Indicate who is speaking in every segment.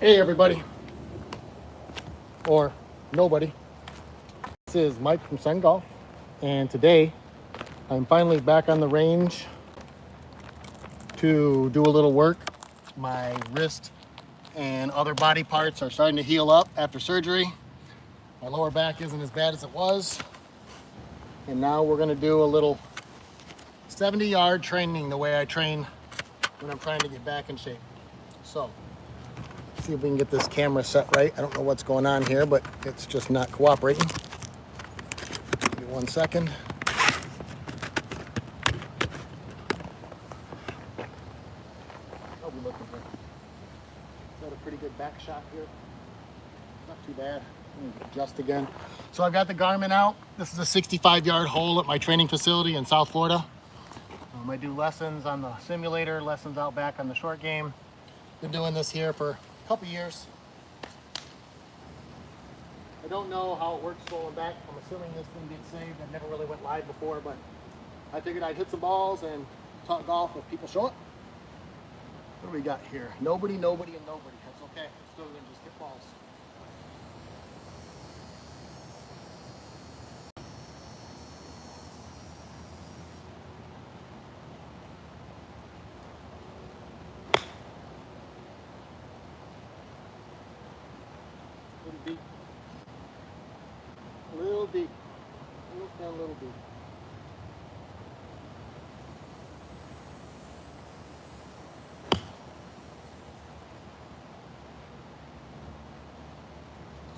Speaker 1: Hey everybody, or nobody. This is Mike from Sun Golf, and today I'm finally back on the range to do a little work. My wrist and other body parts are starting to heal up after surgery. My lower back isn't as bad as it was, and now we're going to do a little 70-yard training the way I train when I'm trying to get back in shape. So, see if we can get this camera set right. I don't know what's going on here, but it's just not cooperating. Give me 1 second. How are we looking here? Is that a pretty good back shot here? Not too bad. Let me adjust again. So I've got the Garmin out. This is a 65-yard hole at my training facility in South Florida. I do lessons on the simulator, lessons out back on the short game. Been doing this here for a couple years. I don't know how it works rolling back. I'm assuming this thing gets saved. I never really went live before, but I figured I'd hit some balls and talk golf if people show up. What do we got here? Nobody, and nobody. That's okay. Still gonna just hit balls. Little deep. Little deep.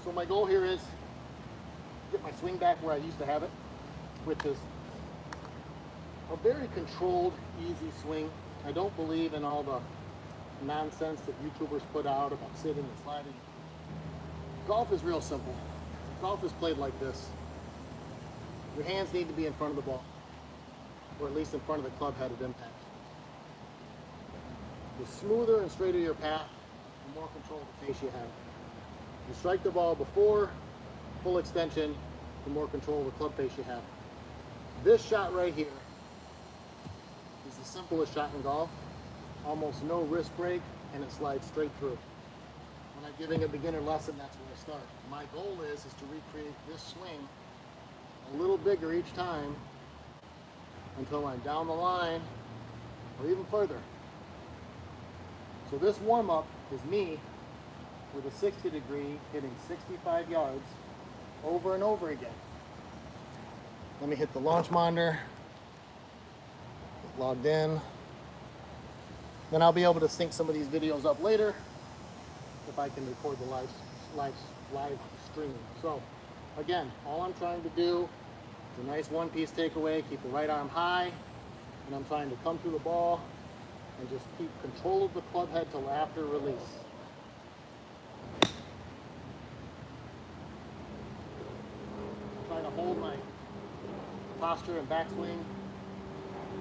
Speaker 1: So my goal here is get my swing back where I used to have it, which is a very controlled, easy swing. I don't believe in all the nonsense that YouTubers put out about sitting and sliding. Golf is real simple. Golf is played like this. Your hands need to be in front of the ball, or at least in front of the club head of impact. The smoother and straighter your path, the more control of the face you have. You strike the ball before full extension, the more control of the club face you have. This shot right here is the simplest shot in golf. Almost no wrist break, and it slides straight through. When I'm giving a beginner lesson, that's where I start. My goal is to recreate this swing a little bigger each time until I'm down the line or even further. So this warm-up is me with a 60 degree hitting 65 yards over and over again. Let me hit the launch monitor, get logged in. Then I'll be able to sync some of these videos up later if I can record the live streaming. So again, all I'm trying to do is a nice one-piece takeaway, keep the right arm high, and I'm trying to come through the ball and just keep control of the club head till after release. Trying to hold my posture and backswing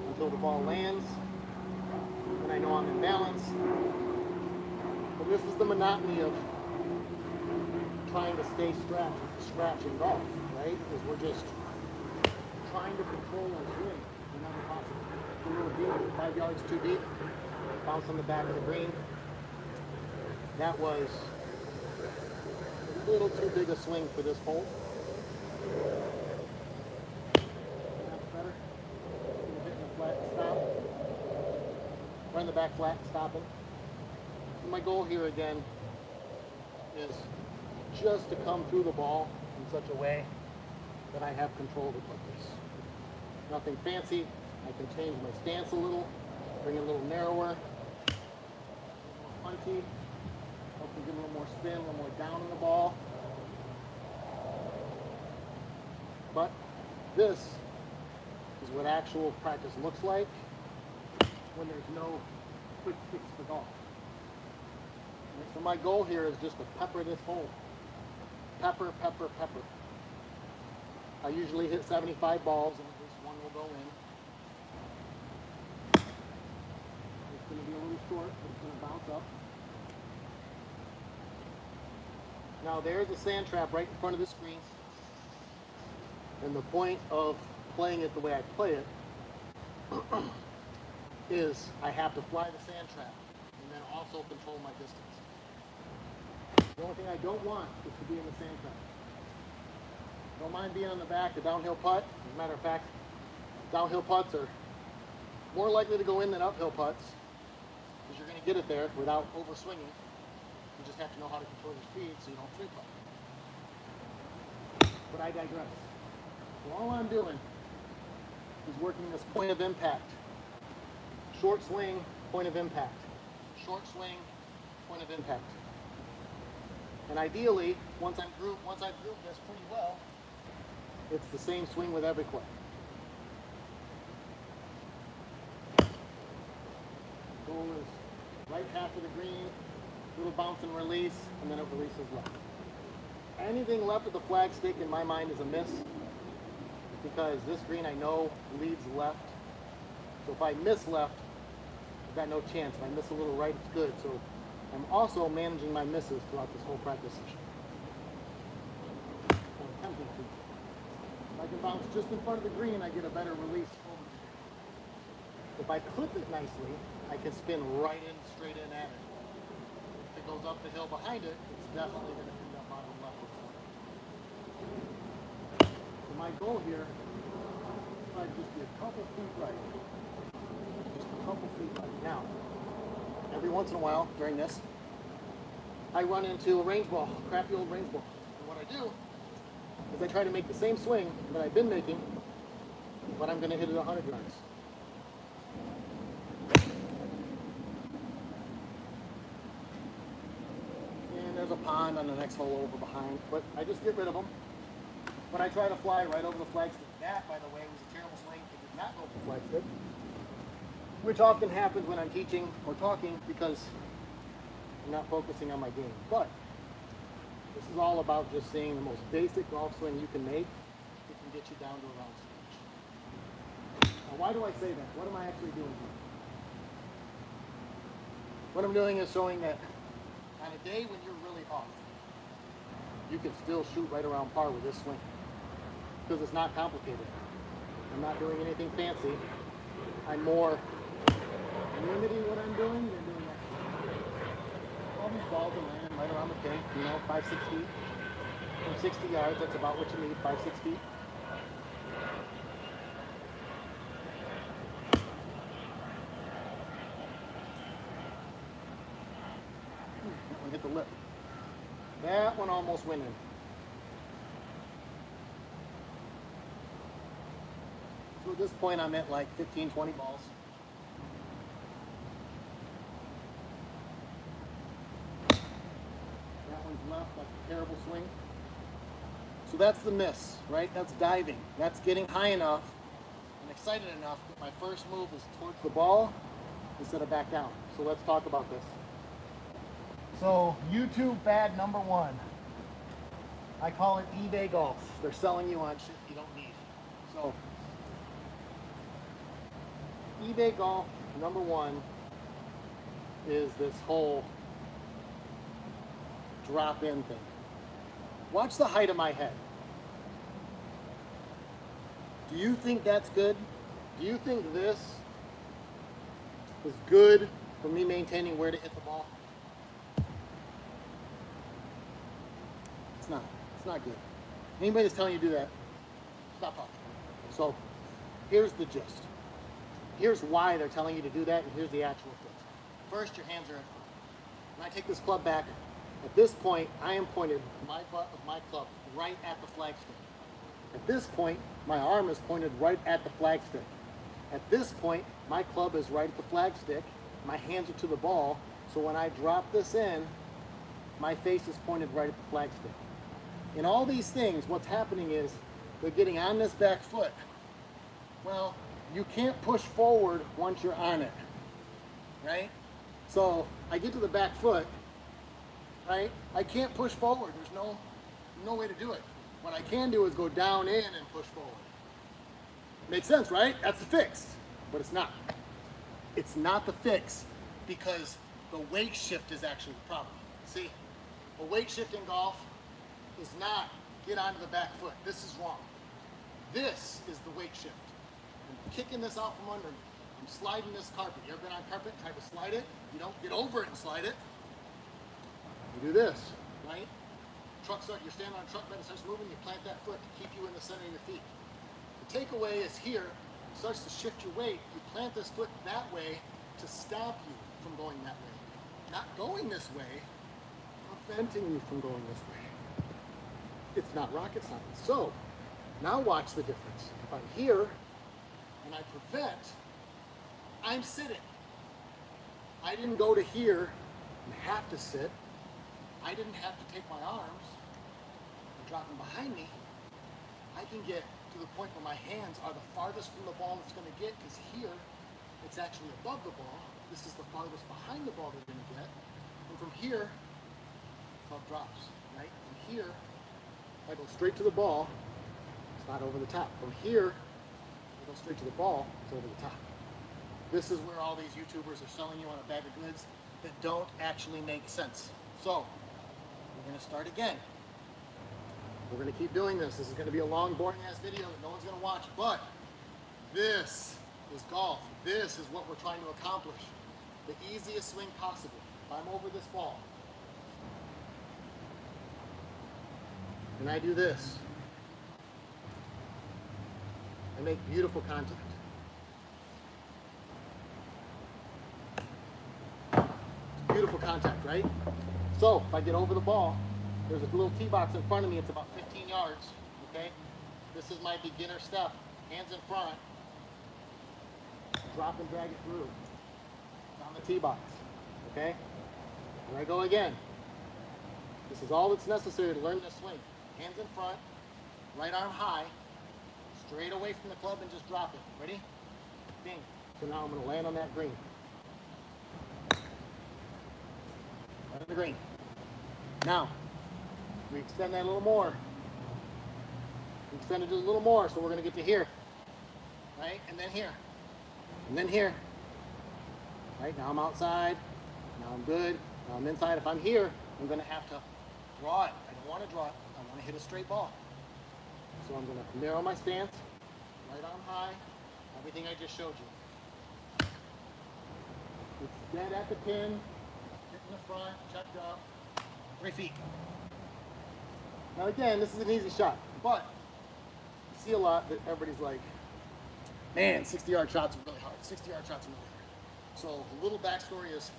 Speaker 1: until the ball lands, and I know I'm in balance. But this is the monotony of trying to stay scratch in golf, right? Because we're just trying to control our swing whenever possible. A little deep, 5 yards too deep, bounce on the back of the green. That was a little too big a swing for this hole. That's better. Hitting the flat stop. Run the back flat, stopping. And my goal here again is just to come through the ball in such a way that I have control of the club face. Nothing fancy. I can change my stance a little, bring it a little narrower, a little punchy, hopefully give a little more spin, a little more down in the ball. But this is what actual practice looks like when there's no quick fix for golf. So my goal here is just to pepper this hole. Pepper. I usually hit 75 balls and at least one will go in. It's going to be a little short, but it's going to bounce up. Now there's a sand trap right in front of the screen. And the point of playing it the way I play it is I have to fly the sand trap and then also control my distance. The only thing I don't want is to be in the sand trap. Don't mind being on the back, the downhill putt. As a matter of fact, downhill putts are more likely to go in than uphill putts because you're going to get it there without over swinging. You just have to know how to control your speed so you don't three putt. But I digress. So all I'm doing is working this point of impact. Short swing, point of impact. Short swing, point of impact. And ideally, once I've grouped this pretty well, it's the same swing with every club. Goal is right half of the green, little bounce and release, and then it releases left. Anything left of the flag stick in my mind is a miss because this green I know leads left. So if I miss left, I've got no chance. If I miss a little right, it's good. So I'm also managing my misses throughout this whole practice session. Or attempting to. If I can bounce just in front of the green, I get a better release over the green. If I clip it nicely, I can spin right in, straight in at it. If it goes up the hill behind it, it's definitely going to end up bottom left. So my goal here might just be a couple feet right. Just a couple feet right. Now, every once in a while during this, I run into a range ball, a crappy old range ball. And what I do is I try to make the same swing that I've been making, but I'm going to hit it 100 yards. And there's a pond on the next hole over behind, but I just get rid of them. But I try to fly right over the flag stick. That, by the way, was a terrible swing. It did not go over the flag stick, which often happens when I'm teaching or talking because I'm not focusing on my game. But this is all about just seeing the most basic golf swing you can make. It can get you down to a round stage. Now, why do I say that? What am I actually doing here? What I'm doing is showing that on a day when you're really off, you can still shoot right around par with this swing because it's not complicated. I'm not doing anything fancy. I'm more limiting what I'm doing than doing that. All these balls are landing right around the pin, 5-6 feet. From 60 yards, that's about what you need, 5-6 feet. That one hit the lip. That one almost went in. So at this point, I'm at like 15, 20 balls. That one's left, that's a terrible swing. So that's the miss, right? That's diving. That's getting high enough and excited enough that my first move is towards the ball instead of back down. So let's talk about this. So YouTube fad number one. I call it eBay golf. They're selling you on shit you don't need. So eBay golf number one is this whole drop-in thing. Watch the height of my head. Do you think that's good? Do you think this is good for me maintaining where to hit the ball? It's not. It's not good. Anybody that's telling you to do that, stop talking. So here's the gist. Here's why they're telling you to do that, and here's the actual fix. First, your hands are in front. When I take this club back, at this point, I am pointed my butt of my club right at the flagstick. At this point, my arm is pointed right at the flagstick. At this point, my club is right at the flagstick. My hands are to the ball. So when I drop this in, my face is pointed right at the flagstick. In all these things, what's happening is they're getting on this back foot. Well, you can't push forward once you're on it, right? So I get to the back foot, right? I can't push forward. There's no way to do it. What I can do is go down in and push forward. Makes sense, right? That's the fix, but it's not. It's not the fix because the weight shift is actually the problem. See, a weight shift in golf is not get onto the back foot. This is wrong. This is the weight shift. I'm kicking this out from under me. I'm sliding this carpet. You ever been on carpet, try to slide it? You don't get over it and slide it. You do this, right? You're standing on a truck bed, it starts moving, you plant that foot to keep you in the center of your feet. The takeaway is here, it starts to shift your weight, you plant this foot that way to stop you from going that way. Not going this way, preventing you from going this way. It's not rocket science. So, now watch the difference. If I'm here and I prevent, I'm sitting. I didn't go to here and have to sit. I didn't have to take my arms and drop them behind me. I can get to the point where my hands are the farthest from the ball it's going to get, because here it's actually above the ball. This is the farthest behind the ball they're going to get. And from here, club drops, right? From here, if I go straight to the ball, it's not over the top. From here, if I go straight to the ball, it's over the top. This is where all these YouTubers are selling you on a bag of goods that don't actually make sense. So, we're going to start again. We're going to keep doing this. This is going to be a long, boring ass video that no one's going to watch, but this is golf. This is what we're trying to accomplish. The easiest swing possible. If I'm over this ball and I do this, I make beautiful contact. Beautiful contact, right? So if I get over the ball, there's a little tee box in front of me. It's about 15 yards, okay? This is my beginner step. Hands in front. Drop and drag it through. It's on the tee box, okay? Here I go again. This is all that's necessary to learn this swing. Hands in front, right arm high, straight away from the club and just drop it. Ready? Ding. So now I'm going to land on that green. Right on the green. Now, we extend that a little more. We extend it a little more, so we're going to get to here. Right? And then here. And then here. Right? Now I'm outside. Now I'm good. Now I'm inside. If I'm here, I'm going to have to draw it. I don't want to draw it. I want to hit a straight ball. So I'm going to narrow my stance. Right arm high. Everything I just showed you. It's dead at the pin. Hit in the front. Checked up. 3 feet. Now again, this is an easy shot, but you see a lot that everybody's like, man, 60-yard shots are really hard. 60-yard shots are really hard. So a little backstory is,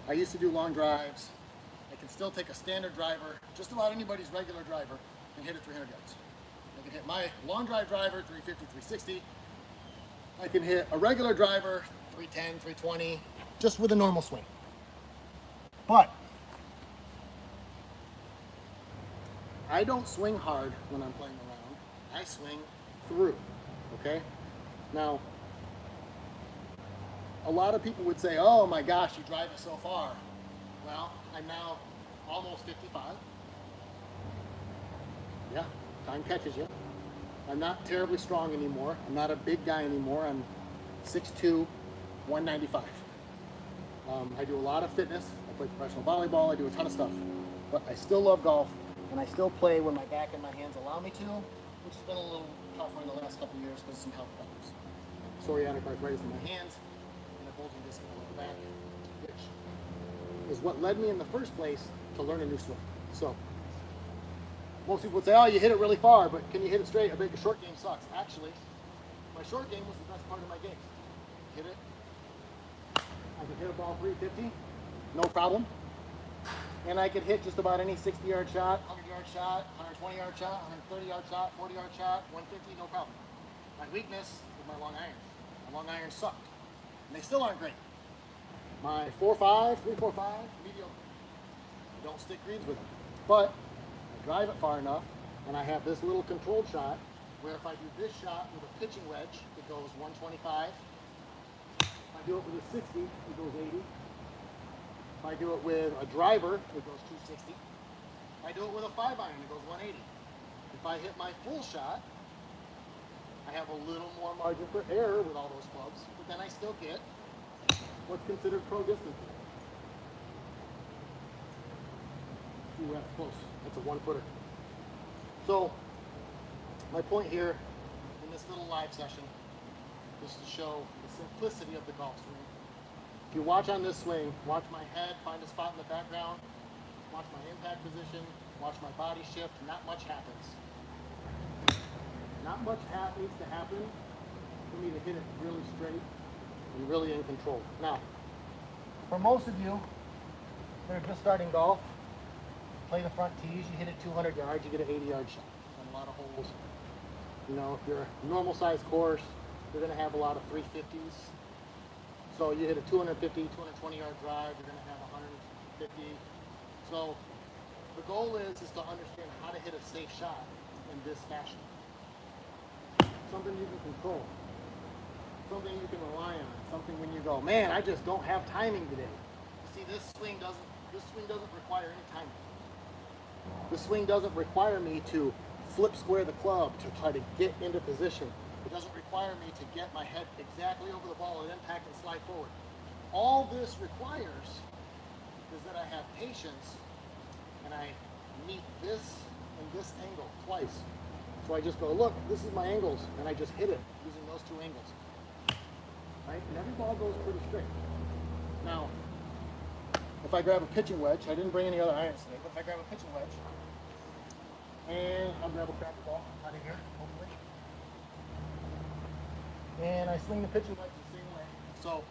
Speaker 1: I used to do long drives. I can still take a standard driver, just about anybody's regular driver, and hit it 300 yards. I can hit my long drive driver, 350, 360. I can hit a regular driver, 310, 320, just with a normal swing. But I don't swing hard when I'm playing around. I swing through, okay? Now, a lot of people would say, oh my gosh, you drive it so far. Well, I'm now almost 55. Yeah, time catches you. I'm not terribly strong anymore. I'm not a big guy anymore. I'm 6'2", 195. I do a lot of fitness. I play professional volleyball. I do a ton of stuff. But I still love golf. And I still play when my back and my hands allow me to, which has been a little tougher in the last couple of years because of some health problems. Psoriatic arthritis in my hands and a bulging disc in the back, which is what led me in the first place to learn a new swing. So, most people would say, oh, you hit it really far, but can you hit it straight? I bet your short game sucks. Actually, my short game was the best part of my game. Hit it. I could hit a ball 350, no problem. And I could hit just about any 60-yard shot, 100-yard shot, 120-yard shot, 130-yard shot, 40-yard shot, 150, no problem. My weakness was my long irons. My long irons sucked. And they still aren't great. My 4.5, 3.45, mediocre. I don't stick greens with them. But I drive it far enough, and I have this little controlled shot where if I do this shot with a pitching wedge, it goes 125. If I do it with a 60, it goes 80. If I do it with a driver, it goes 260. If I do it with a 5-iron, it goes 180. If I hit my full shot, I have a little more margin for error with all those clubs, but then I still get what's considered pro distance. Ooh, that's close. That's a 1-footer. So, my point here in this little live session is to show the simplicity of the golf swing. If you watch on this swing, watch my head, find a spot in the background, watch my impact position, watch my body shift. Not much happens. Not much needs to happen for me to hit it really straight and really in control. Now, for most of you that are just starting golf, play the front tees, you hit it 200 yards, you get an 80-yard shot on a lot of holes. You know, if you're a normal size course, you're going to have a lot of 350s. So you hit a 250, 220-yard drive, you're going to have 150. So the goal is to understand how to hit a safe shot in this fashion. Something you can control. Something you can rely on. Something when you go, man, I just don't have timing today. See, this swing doesn't require any timing. This swing doesn't require me to flip square the club to try to get into position. It doesn't require me to get my head exactly over the ball at impact and slide forward. All this requires is that I have patience and I meet this and this angle twice. So I just go, look, this is my angles, and I just hit it using those two angles. Right? And every ball goes pretty straight. Now, if I grab a pitching wedge, I didn't bring any other irons today, but if I grab a pitching wedge, and I'll grab a cracker ball out of here, hopefully. And I swing the pitching wedge the same way. So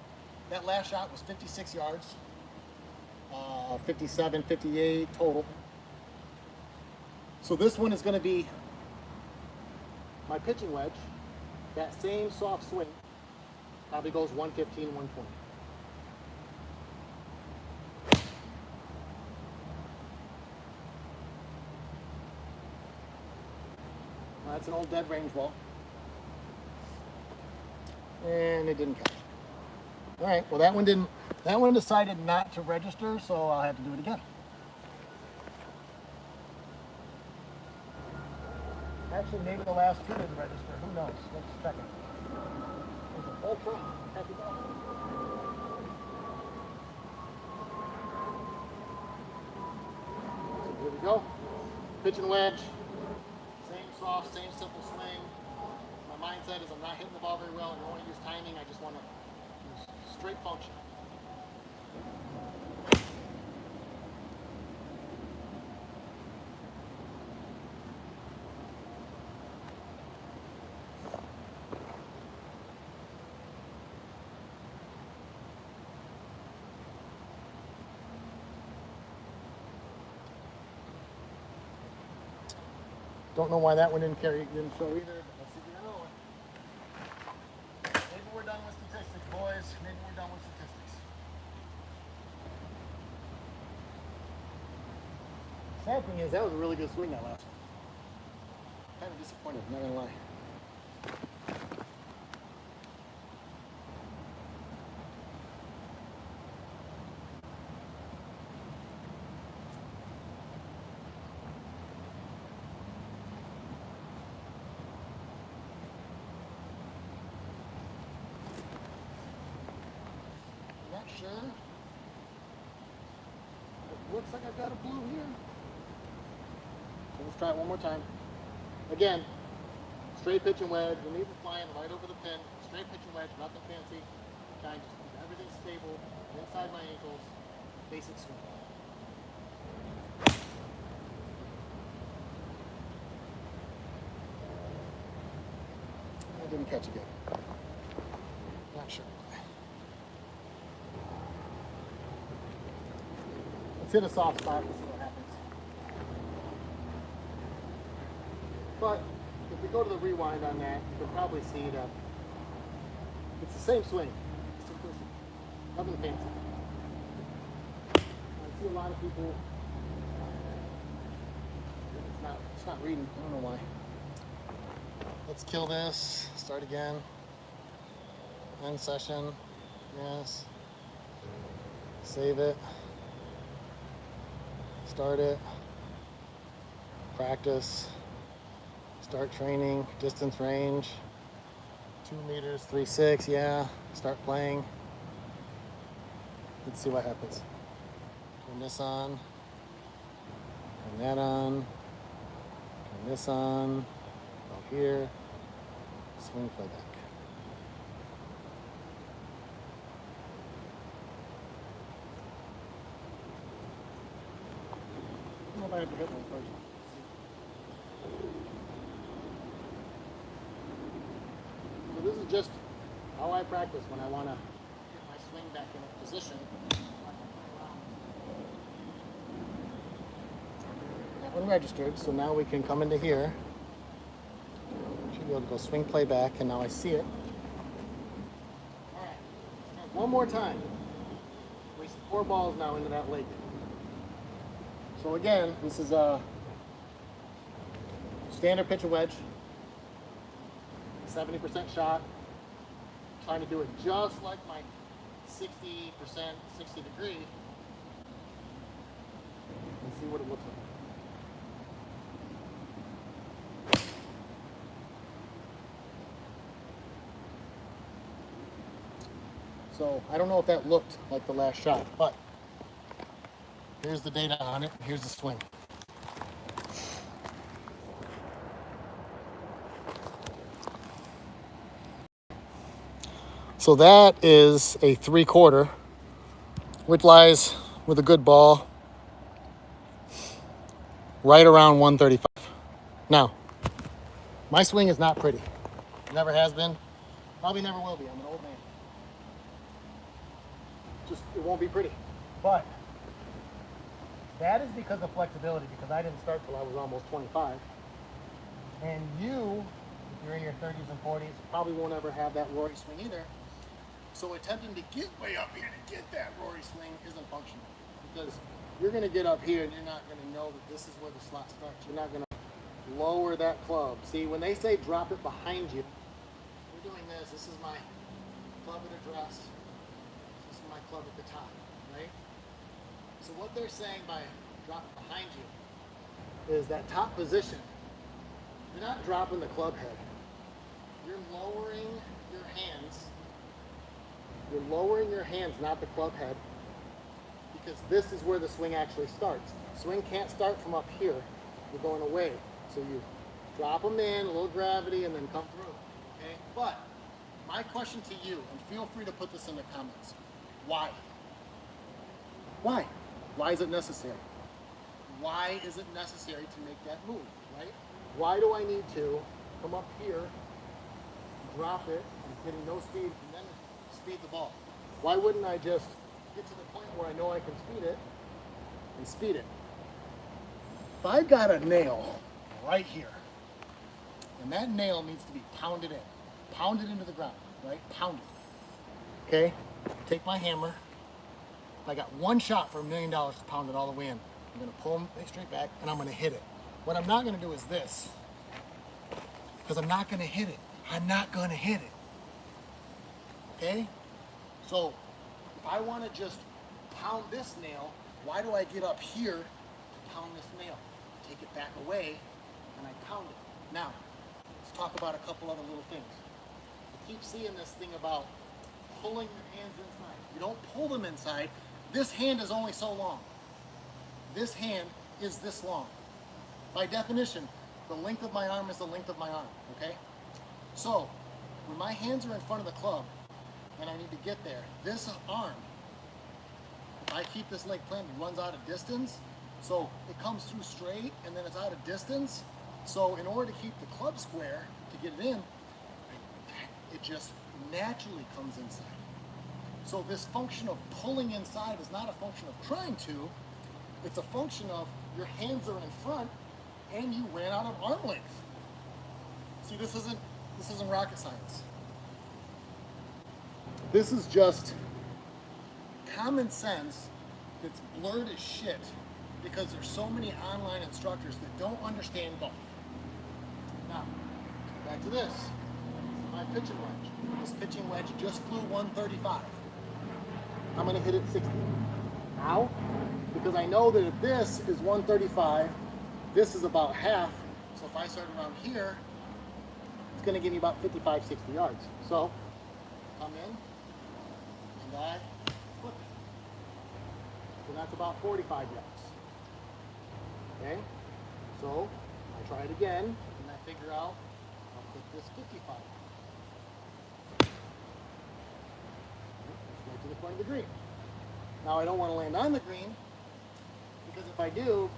Speaker 1: that last shot was 56 yards, 57, 58 total. So this one is going to be my pitching wedge. That same soft swing probably goes 115, 120. That's an old dead range ball. And it didn't catch. All right, well that one decided not to register, so I'll have to do it again. Actually, maybe the last two didn't register. Who knows? Let's check it. There's a ultra heavy ball. So here we go. Pitching wedge. Same soft, same simple swing. My mindset is I'm not hitting the ball very well. I don't want to use timing. I just want to use straight function. Don't know why that one didn't show either, but let's see if we got another one. Maybe we're done with statistics, boys. Maybe we're done with statistics. Sad thing is, that was a really good swing, that last one. Kind of disappointed, not gonna lie. Sure. It looks like I've got a blue here. So let's try it one more time. Again, straight pitch and wedge. We'll leave it flying right over the pin. Straight pitch and wedge, nothing fancy. Kind of just keep everything stable, inside my ankles, basic swing. I didn't catch again. Not sure. Hit a soft spot and see what happens. But if we go to the rewind on that, you can probably see that it's the same swing. Simplicity. Nothing fancy. I see a lot of people, it's not reading. I don't know why. Let's kill this. Start again. End session. Yes. Save it. Start it, practice, start training, distance range, 2 meters, 3.6, yeah, start playing. Let's see what happens. Turn this on, turn that on, turn this on, go here, swing playback. if I have to hit one first. So this is just how I practice when I want to get my swing back in a position. That one registered, so now we can come into here. Should be able to go swing play back, and now I see it. All right, one more time. Wasted 4 balls now into that lake. So again, this is a standard pitch and wedge, 70% shot. Trying to do it just like my 60%, 60 degree, and see what it looks like. So I don't know if that looked like the last shot, but here's the data on it. Here's the swing. So that is a 3/4, which lies with a good ball right around 135. Now, my swing is not pretty. Never has been. Probably never will be. I'm an old man. Just, it won't be pretty. But that is because of flexibility, because I didn't start till I was almost 25. And you, if you're in your 30s and 40s, probably won't ever have that Rory swing either. So attempting to get way up here to get that Rory swing isn't functional, because you're going to get up here and you're not going to know that this is where the slot starts. You're not going to lower that club. See, when they say drop it behind you, you're doing this. This is my club at address. This is my club at the top, right? So what they're saying by drop it behind you is that top position. You're not dropping the club head. You're lowering your hands. You're lowering your hands, not the club head, because this is where the swing actually starts. Swing can't start from up here. You're going away. So you drop them in, a little gravity, and then come through. Okay? But my question to you, and feel free to put this in the comments, why? Why? Why is it necessary? Why is it necessary to make that move, right? Why do I need to come up here, drop it, and hitting no speed, and then speed the ball? Why wouldn't I just get to the point where I know I can speed it and speed it? If I've got a nail right here, and that nail needs to be pounded in, pounded into the ground, right? Pound it. Okay? Take my hammer. I got one shot for $1 million to pound it all the way in. I'm going to pull them straight back, and I'm going to hit it. What I'm not going to do is this, because I'm not going to hit it. I'm not going to hit it. Okay? So if I want to just pound this nail, why do I get up here to pound this nail? Take it back away and I pound it. Now, let's talk about a couple other little things. I keep seeing this thing about pulling your hands inside. You don't pull them inside. This hand is only so long. This hand is this long. By definition, the length of my arm is the length of my arm, okay? So, when my hands are in front of the club, and I need to get there, this arm, if I keep this leg planted, runs out of distance, so it comes through straight and then it's out of distance. So in order to keep the club square, to get it in, it just naturally comes inside. So this function of pulling inside is not a function of trying to, it's a function of your hands are in front and you ran out of arm length. See, this isn't rocket science. This is just common sense that's blurred as shit because there's so many online instructors that don't understand golf. Now, back to this. My pitching wedge. This pitching wedge just flew 135. I'm going to hit it 60. How? Because I know that if this is 135, this is about half. So if I start around here, it's going to give me about 55, 60 yards. So, come in. And I flip it. So that's about 45 yards. Okay? So I try it again, and I figure out I'll put this 55. Right to the front of the green. Now I don't want to land on the green, because if I do,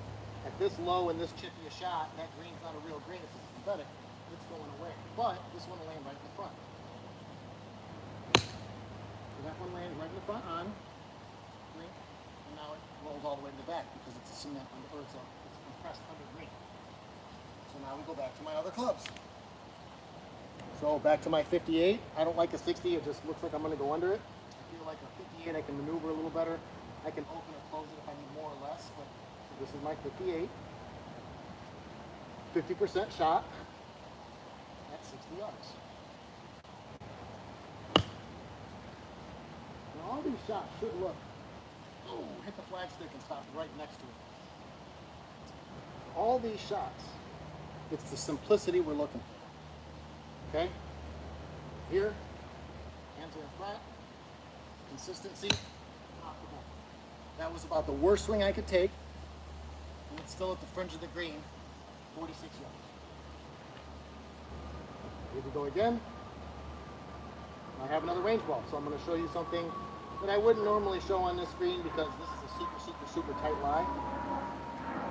Speaker 1: at this low and this chippy a shot, that green's not a real green, it's a synthetic, it's going away. But this one will land right in the front. So that one lands right in the front on green, and now it rolls all the way to the back because it's a cement or it's compressed under green. So now we go back to my other clubs. So back to my 58. I don't like a 60, it just looks like I'm gonna go under it. I feel like a 58 I can maneuver a little better. I can open or close it if I need more or less, but this is my 58. 50% shot at 60 yards. Now all these shots should look, oh, hit the flagstick and stop right next to it. All these shots, it's the simplicity we're looking for. Okay? Here, hands are in front, consistency, top to bottom. That was about the worst swing I could take, and it's still at the fringe of the green, 46 yards. Here we go again. I have another range ball, so I'm going to show you something that I wouldn't normally show on this screen because this is a super tight lie.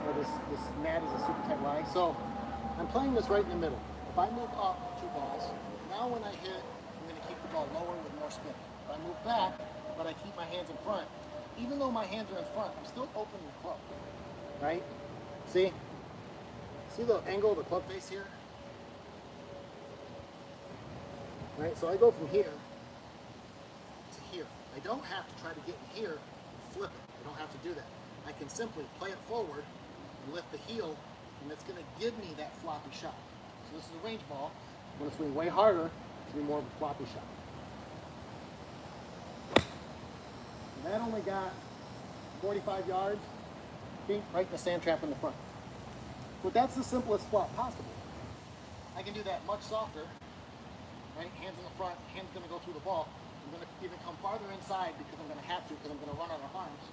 Speaker 1: Or this mat is a super tight lie. So I'm playing this right in the middle. If I move up 2 balls, now when I hit, I'm going to keep the ball lower with more spin. If I move back, but I keep my hands in front, even though my hands are in front, I'm still opening the club, right? See? See the angle of the club face here? Right, so I go from here to here. I don't have to try to get in here and flip it. I don't have to do that. I can simply play it forward and lift the heel, and it's going to give me that floppy shot. So this is a range ball. I'm going to swing way harder to be more of a floppy shot. And that only got 45 yards, right in the sand trap in the front. But that's the simplest flop possible. I can do that much softer, right? Hands in the front, hands going to go through the ball. I'm going to even come farther inside because I'm going to have to, because I'm going to run out of arms.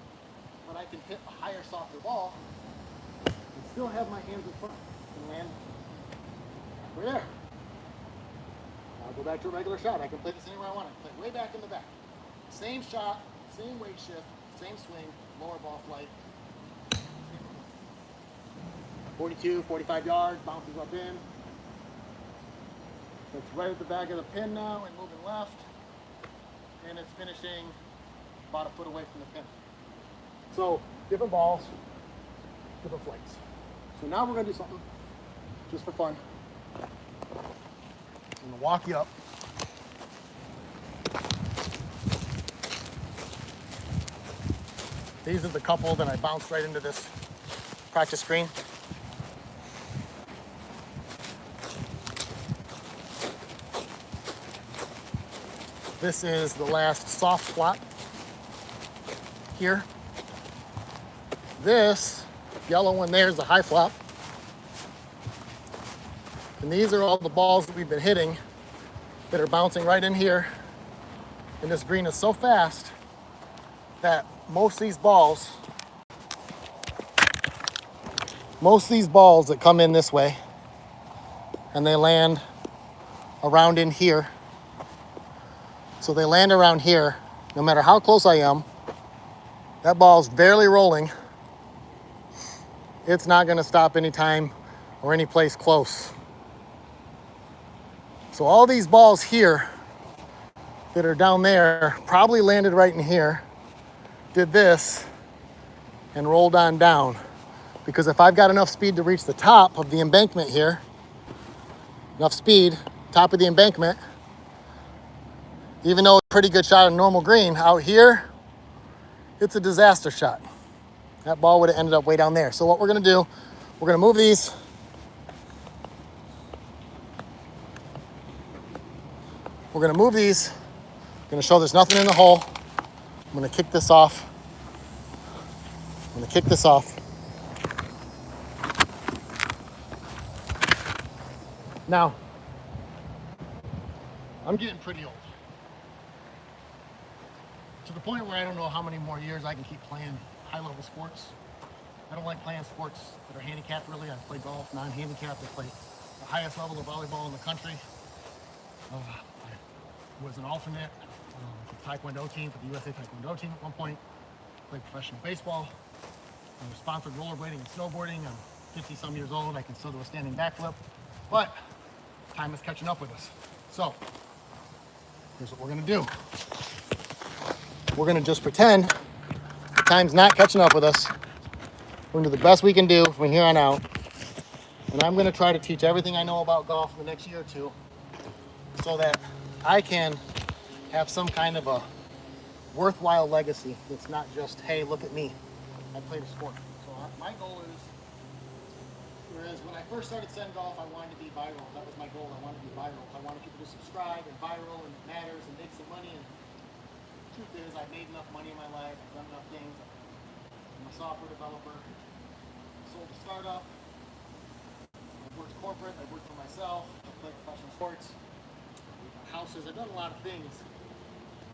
Speaker 1: But I can hit a higher, softer ball and still have my hands in front and land right there. I'll go back to a regular shot. I can play this anywhere I want. I can play way back in the back. Same shot, same weight shift, same swing, lower ball flight. 42, 45 yards, bounces up in. It's right at the back of the pin now and moving left. And it's finishing about a foot away from the pin. So, different balls, different flights. So now we're going to do something just for fun. I'm going to walk you up. These are the couple that I bounced right into this practice screen. This is the last soft flop here. This yellow one there is the high flop. And these are all the balls that we've been hitting that are bouncing right in here. And this green is so fast that most of these balls that come in this way and they land around in here. So they land around here, no matter how close I am, that ball's barely rolling. It's not gonna stop anytime or any place close. So all these balls here that are down there probably landed right in here, did this, and rolled on down. Because if I've got enough speed to reach the top of the embankment here, enough speed, top of the embankment, even though it's a pretty good shot on normal green, out here, it's a disaster shot. That ball would have ended up way down there. So what we're gonna do, we're gonna move these. We're gonna move these. I'm gonna show there's nothing in the hole. I'm gonna kick this off. I'm gonna kick this off. Now, I'm getting pretty old. To the point where I don't know how many more years I can keep playing high-level sports. I don't like playing sports that are handicapped, really. I play golf, non-handicapped. I play the highest level of volleyball in the country. I was an alternate for the Taekwondo team, for the USA Taekwondo team at one point. Played professional baseball. I'm sponsored rollerblading and snowboarding. I'm 50 some years old. I can still do a standing backflip, but time is catching up with us. So here's what we're gonna do. We're gonna just pretend time's not catching up with us. We're gonna do the best we can do from here on out. And I'm gonna try to teach everything I know about golf in the next year or two so that I can have some kind of a worthwhile legacy that's not just, hey, look at me, I played a sport. So my goal is, whereas when I first started Zen Golf, I wanted to be viral. That was my goal. I wanted to be viral. I wanted people to subscribe and viral and it matters and make some money. And the truth is, I've made enough money in my life. I've done enough things. I'm a software developer. I sold a startup. I've worked corporate. I've worked for myself. I've played professional sports. I've done houses. I've done a lot of things.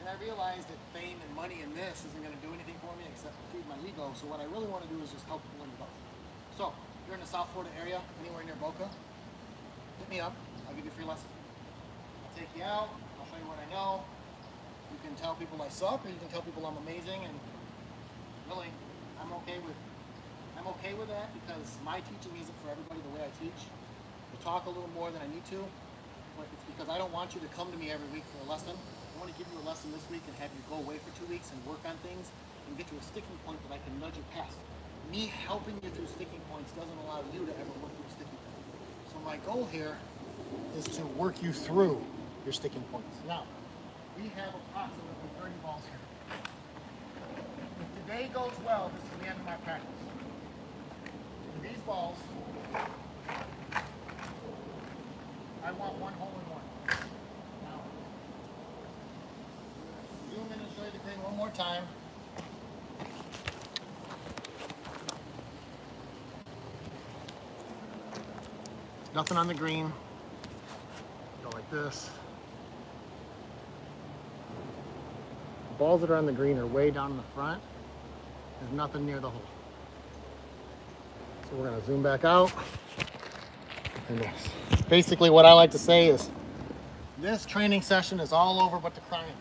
Speaker 1: And I realized that fame and money in this isn't going to do anything for me except feed my ego. So what I really want to do is just help people learn golf. So if you're in the South Florida area, anywhere near Boca, hit me up. I'll give you a free lesson. I'll take you out. I'll show you what I know. You can tell people I suck, or you can tell people I'm amazing. And really, I'm okay with that because my teaching isn't for everybody the way I teach. I talk a little more than I need to, but it's because I don't want you to come to me every week for a lesson. I want to give you a lesson this week and have you go away for 2 weeks and work on things and get to a sticking point that I can nudge you past. Me helping you through sticking points doesn't allow you to ever work through a sticking point. So my goal here is to work you through your sticking points. Now, we have approximately 30 balls here. If today goes well, this is the end of my practice. For these balls, I want one hole in one. Now, zoom in and show you the green one more time. Nothing on the green. Go like this. The balls that are on the green are way down in the front. There's nothing near the hole. So we're gonna zoom back out. And this. Basically what I like to say is this training session is all over but the crying.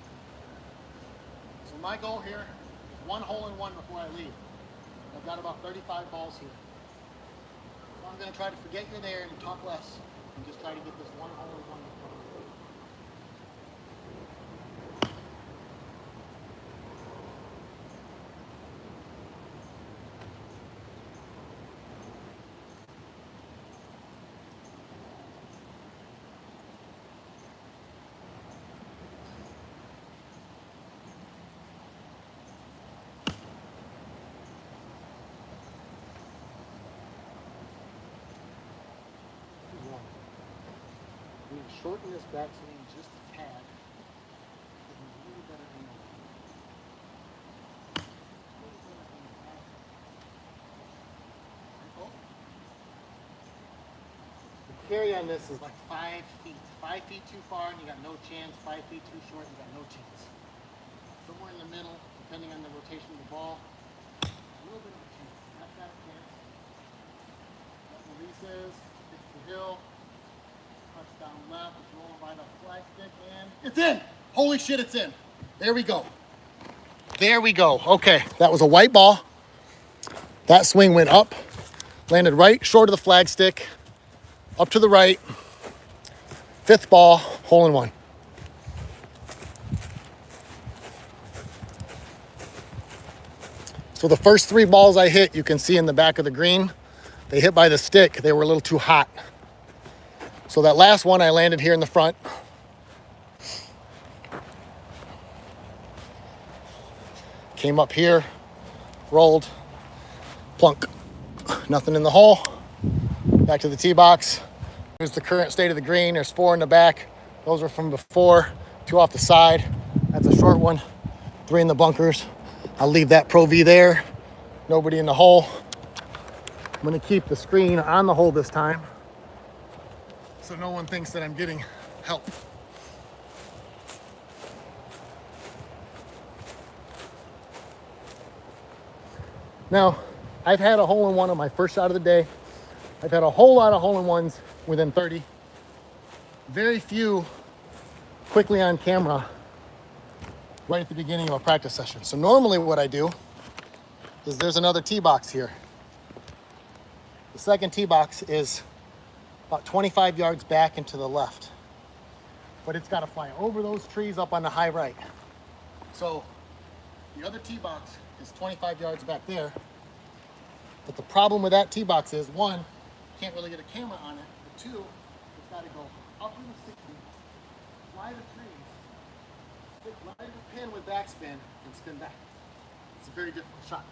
Speaker 1: So my goal here is one hole in one before I leave. I've got about 35 balls here. So I'm going to try to forget you're there and talk less and just try to get this one hole in one before I leave. I'm going to shorten this back swing just a tad. Give me a little better angle. The carry on this is like 5 feet. 5 feet too far and you got no chance. 5 feet too short, you got no chance. Somewhere in the middle, depending on the rotation of the ball, a little bit of a chance. That's got a chance. That releases, hits the hill. Touchdown left, it's rolling by the flag stick, and it's in! Holy shit, it's in. There we go. There we go. Okay, that was a white ball. That swing went up, landed right short of the flag stick, up to the right. 5th ball, hole in one. So the first 3 balls I hit, you can see in the back of the green, they hit by the stick. They were a little too hot. So that last one I landed here in the front. Came up here, rolled, plunk. Nothing in the hole. Back to the tee box. Here's the current state of the green. There's 4 in the back. Those are from before. 2 off the side. That's a short one. 3 in the bunkers. I'll leave that Pro V there. Nobody in the hole. I'm gonna keep the screen on the hole this time, so no one thinks that I'm getting help. Now, I've had a hole-in-one on my first shot of the day. I've had a whole lot of hole-in-ones within 30. Very few quickly on camera right at the beginning of a practice session. So normally what I do is there's another tee box here. The second tee box is about 25 yards back and to the left. But it's got to fly over those trees up on the high right. So the other tee box is 25 yards back there. But the problem with that tee box is, one, can't really get a camera on it. But two, it's got to go up in the 60, fly the trees, stick right in the pin with backspin, and spin back. It's a very difficult shot.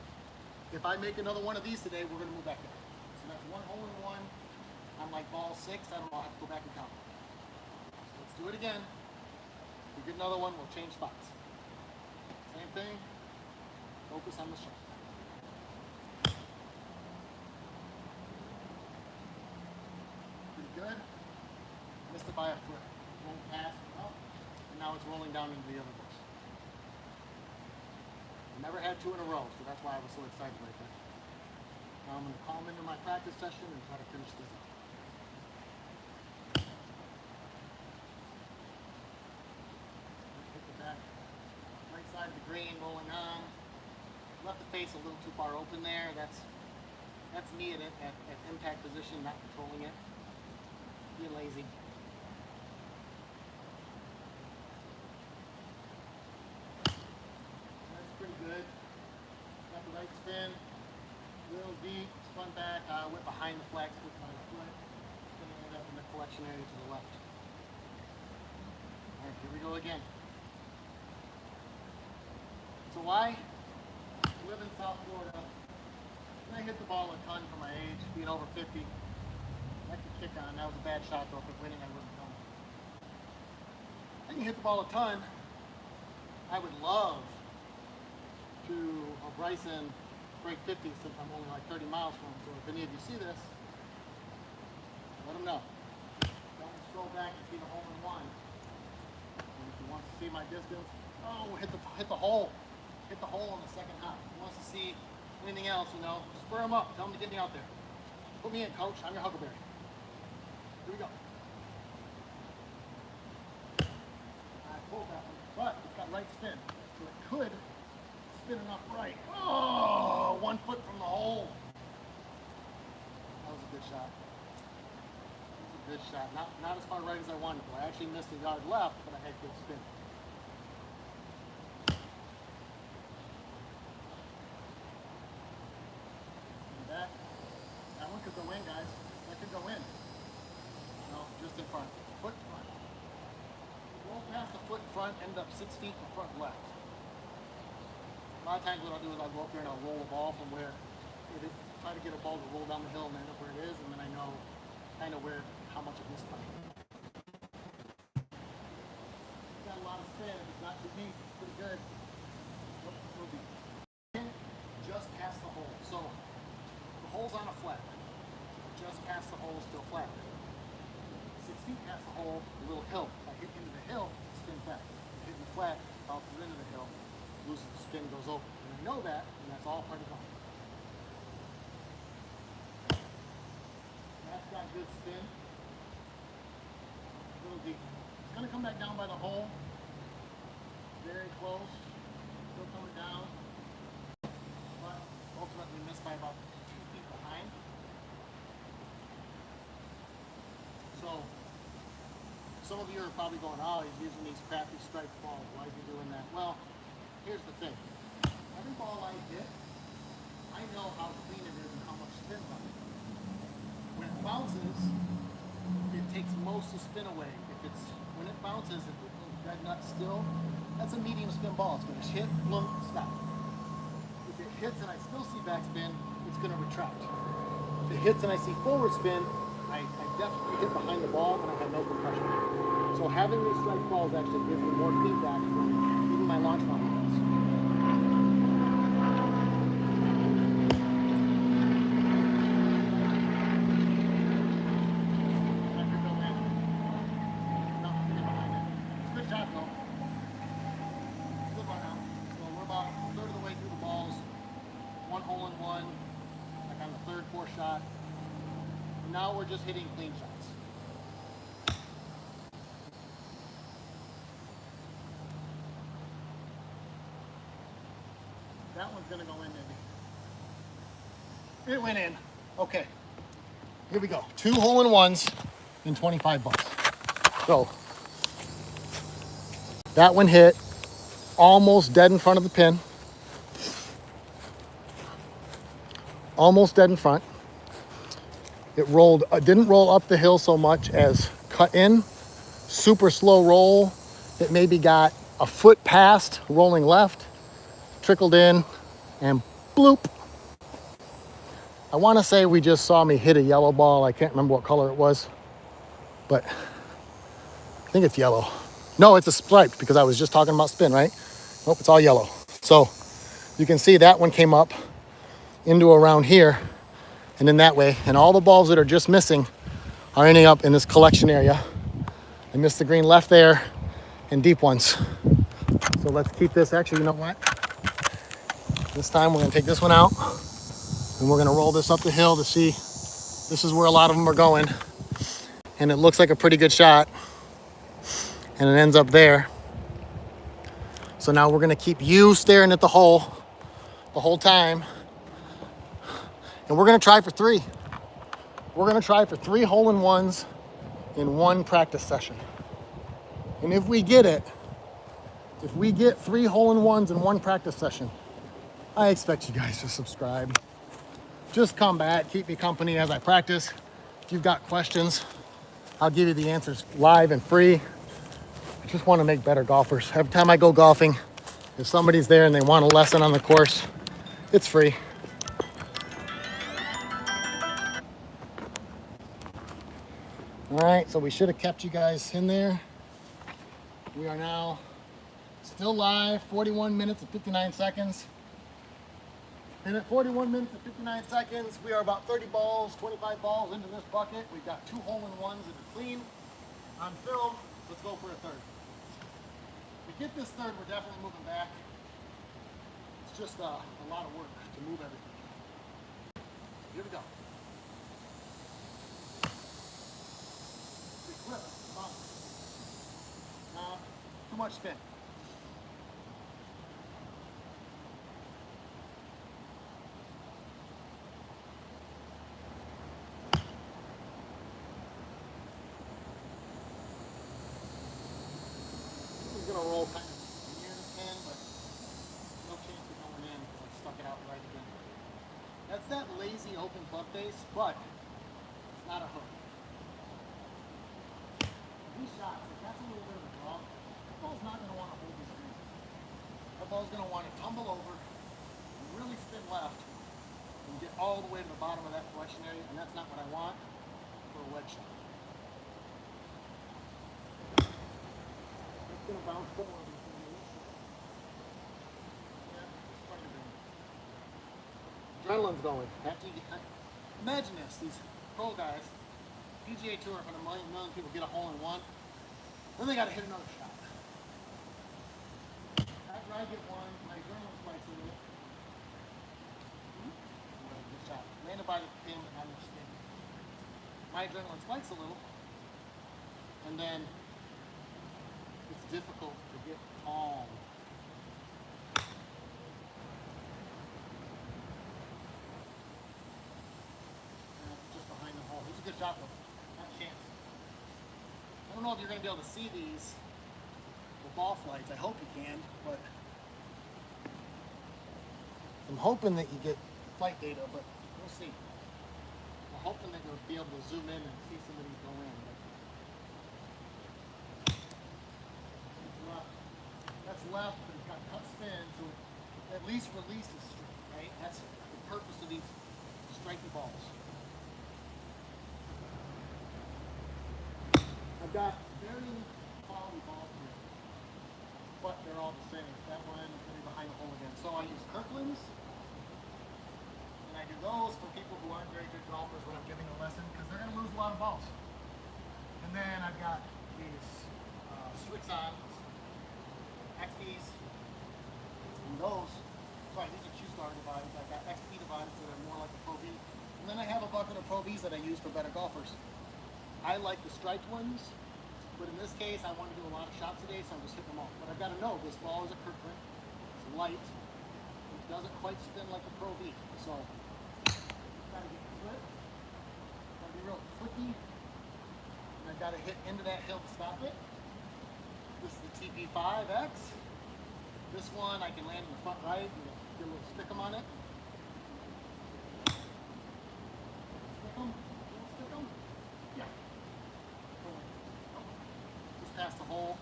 Speaker 1: If I make another one of these today, we're going to move back there. So that's one hole in one. I'm like ball 6. I don't know. I'll have to go back and count. So let's do it again. If we get another one, we'll change spots. Same thing. Focus on the shot. Pretty good. Missed it by a foot. Won't pass up, and now it's rolling down into the other bush. Never had 2 in a row, so that's why I was so excited right there. Now I'm going to calm into my practice session and try to finish this up. Hit the back, right side of the green, rolling on. Left the face a little too far open there. That's me at impact position, not controlling it. Being lazy. Pretty good. Got the right spin, real deep, spun back, went behind the flex with my foot, spinning it up in the collection area to the left. Alright, here we go again. So I live in South Florida, and I hit the ball a ton for my age, being over 50. I could kick on. That was a bad shot though. If it winning, I wouldn't come. I can hit the ball a ton. I would love to Bryson break 50 since I'm only like 30 miles from him. So if any of you see this, let him know. Don't scroll back and see the hole in one. And if he wants to see my distance, oh, hit the hole. Hit the hole on the second hop. If he wants to see anything else, you know, spur him up. Tell him to get me out there. Put me in, coach. I'm your Huckleberry. Here we go. I pulled that one, but it's got right spin. So it could spin enough right. Oh, 1 foot from the hole. That was a good shot. That was a good shot. Not as far right as I wanted to. I actually missed a yard left, but I had good spin. That one could go in, guys. That could go in. No, just in front. Foot in front. Roll past the foot in front, end up 6 feet in front left. A lot of times what I'll do is I'll go up there and I'll roll the ball from where it is, try to get a ball to roll down the hill and end up where it is, and then I know kind of how much it missed by. Got a lot of spin. It's not too deep. It's pretty good. Nope, no deep. Just past the hole. So the hole's on a flat. Just past the hole is still flat. 6 feet past the hole, a little hill. If I hit into the hill, spin back. Hitting the flat, bounces into the hill, loses the spin, goes over. And I know that, and that's all part of golf. That's got good spin. A little deep. It's going to come back down by the hole. Very close. Still coming down. But ultimately missed by about 2 feet behind. So, some of you are probably going, oh, he's using these crappy striped balls. Why is he doing that? Well, here's the thing. Every ball I hit, I know how clean it is and how much spin on it. When it bounces, it takes most of the spin away. When it bounces, if it's dead nut still, that's a medium spin ball. It's going to hit, bloom, stop. If it hits and I still see backspin, it's going to retract. If it hits and I see forward spin, I definitely hit behind the ball and I have no compression. So having these strike balls actually gives me more feedback than even my launch bomber does. Good shot though. Good one now. So we're about a third of the way through the balls. 1 hole in 1, like on the third, fourth shot. Now we're just hitting clean shots. That one's gonna go in, maybe. It went in. Okay. Here we go. 2 hole-in-ones and 25 bucks. So that one hit almost dead in front of the pin. Almost dead in front. It rolled, didn't roll up the hill so much as cut in. Super slow roll. It maybe got a foot past, rolling left, trickled in, and bloop. I want to say we just saw me hit a yellow ball. I can't remember what color it was, but I think it's yellow. No, it's a striped because I was just talking about spin, right? Nope, it's all yellow. So you can see that one came up into around here and then that way. And all the balls that are just missing are ending up in this collection area. I missed the green left there and deep ones. So let's keep this. Actually, you know what? This time we're gonna take this one out and we're gonna roll this up the hill to see. This is where a lot of them are going. And it looks like a pretty good shot. And it ends up there. So now we're gonna keep you staring at the hole the whole time. And we're gonna try for 3. We're gonna try for 3 hole-in-ones in 1 practice session. And if we get it, if we get 3 hole-in-ones in 1 practice session, I expect you guys to subscribe. Just come back, keep me company as I practice. If you've got questions, I'll give you the answers live and free. I just want to make better golfers. Every time I go golfing, if somebody's there and they want a lesson on the course, it's free. All right, so we should have kept you guys in there. We are now still live, 41 minutes and 59 seconds. And at 41 minutes and 59 seconds, we are about 30 balls, 25 balls into this bucket. We've got 2 hole-in-ones that are clean. On film, let's go for a third. If we get this third, we're definitely moving back. It's just a lot of work to move everything. Here we go. Big flip, bump. Too much spin. Gonna roll kind of near the pin, but no chance of going in because I stuck it out right again. That's that lazy open club face, but it's not a hook. These shots, if that's a little bit of a draw, the ball's not going to want to hold these green. The ball's going to want to tumble over and really spin left and get all the way to the bottom of that collection area, and that's not what I want for a wedge shot. It's going to bounce forward. Adrenaline's going. After you get, imagine this, these pro guys, PGA Tour, if a million people get a hole-in-one, then they got to hit another shot. After I get one, my adrenaline spikes a little. Good shot. Landed by the pin, but not enough spin. My adrenaline spikes a little, and then it's difficult to get calm. Just behind the hole. He's a good shot though. Not a chance. I don't know if you're going to be able to see these, the ball flights. I hope you can, but I'm hoping that you get flight data, but we'll see. I'm hoping that you'll be able to zoom in and see some of these go in. That's left, but it's got cut spin, so it at least releases straight, right? That's the purpose of these striking balls. I've got very quality balls here, but they're all the same. That one is going to be behind the hole again. So I use Kirkland's, and I do those for people who aren't very good golfers when I'm giving a lesson, because they're going to lose a lot of balls. And then I've got these Strixon XPs, and those, sorry, these are Q-Star dividers. I've got XP dividers that are more like the Pro V. And then I have a bucket of Pro Vs that I use for better golfers. I like the striped ones, but in this case, I want to do a lot of shots today, so I'm just hitting them all. But I've got to know this ball is a Kirkland. It's light. It doesn't quite spin like a Pro V. So, gotta get split. Gotta be got to hit into that hill to stop it. This is the TP5X. This one I can land in the front right and get a little stick 'em on it. Stick 'em? Stick 'em? Yeah. Just past the hole.